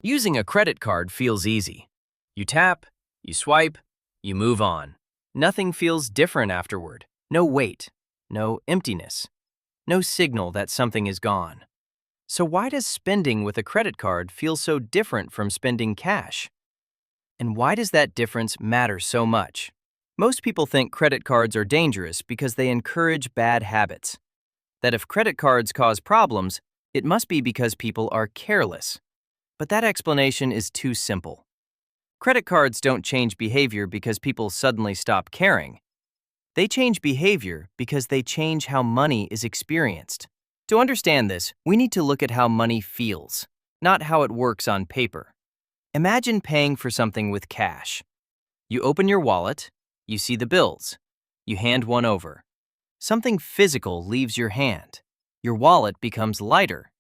Using a credit card feels easy. You tap, you swipe, you move on. Nothing feels different afterward. No weight, no emptiness, no signal that something is gone. So why does spending with a credit card feel so different from spending cash? And why does that difference matter so much? Most people think credit cards are dangerous because they encourage bad habits. That if credit cards cause problems, it must be because people are careless. But that explanation is too simple. Credit cards don't change behavior because people suddenly stop caring. They change behavior because they change how money is experienced. To understand this, we need to look at how money feels, not how it works on paper. Imagine paying for something with cash. You open your wallet, you see the bills, you hand one over. Something physical leaves your hand. Your wallet becomes lighter.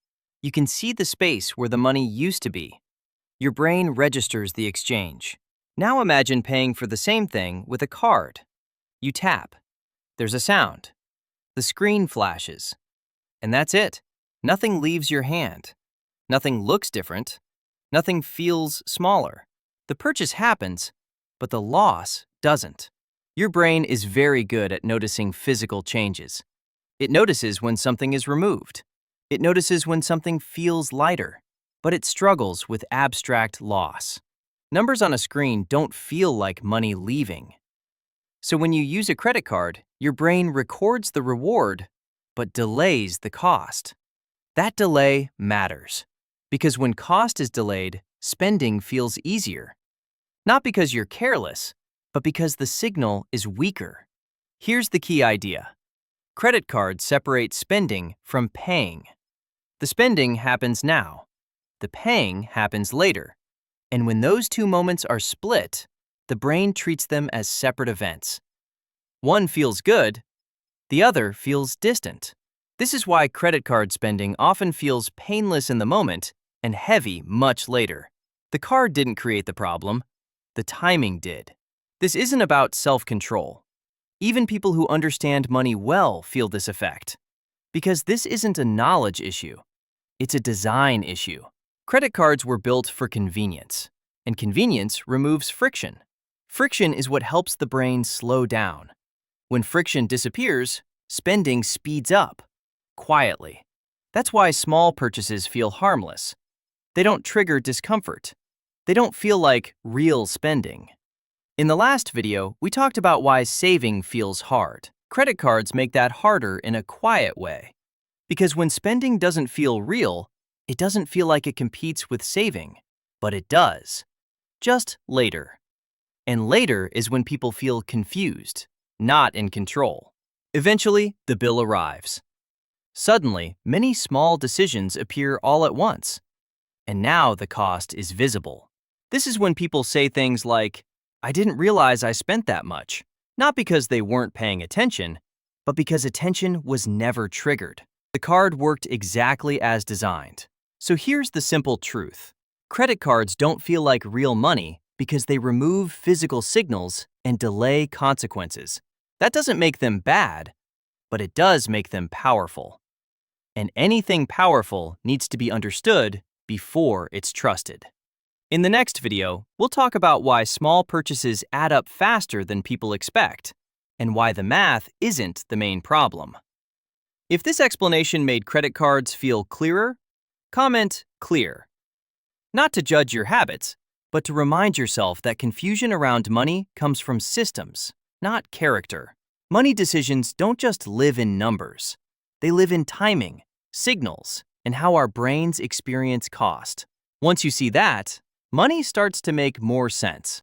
You can see the space where the money used to be. Your brain registers the exchange. Now imagine paying for the same thing with a card. You tap. There's a sound. The screen flashes. And that's it. Nothing leaves your hand. Nothing looks different. Nothing feels smaller. The purchase happens, but the loss doesn't. Your brain is very good at noticing physical changes. It notices when something is removed. It notices when something feels lighter, but it struggles with abstract loss. Numbers on a screen don't feel like money leaving. So when you use a credit card, your brain records the reward, but delays the cost. That delay matters, because when cost is delayed, spending feels easier. Not because you're careless, but because the signal is weaker. Here's the key idea. Credit cards separate spending from paying. The spending happens now. The paying happens later. And when those two moments are split, the brain treats them as separate events. One feels good, the other feels distant. This is why credit card spending often feels painless in the moment and heavy much later. The card didn't create the problem, the timing did. This isn't about self-control. Even people who understand money well feel this effect. Because this isn't a knowledge issue. It's a design issue. Credit cards were built for convenience, and convenience removes friction. Friction is what helps the brain slow down. When friction disappears, spending speeds up, quietly. That's why small purchases feel harmless. They don't trigger discomfort. They don't feel like real spending. In the last video, we talked about why saving feels hard. Credit cards make that harder in a quiet way. Because when spending doesn't feel real, it doesn't feel like it competes with saving. But it does. Just later. And later is when people feel confused, not in control. Eventually, the bill arrives. Suddenly, many small decisions appear all at once. And now the cost is visible. This is when people say things like, "I didn't realize I spent that much." Not because they weren't paying attention, but because attention was never triggered. The card worked exactly as designed. So here's the simple truth. Credit cards don't feel like real money because they remove physical signals and delay consequences. That doesn't make them bad, but it does make them powerful. And anything powerful needs to be understood before it's trusted. In the next video, we'll talk about why small purchases add up faster than people expect, and why the math isn't the main problem. If this explanation made credit cards feel clearer, comment "clear." Not to judge your habits, but to remind yourself that confusion around money comes from systems, not character. Money decisions don't just live in numbers. They live in timing, signals, and how our brains experience cost. Once you see that, money starts to make more sense.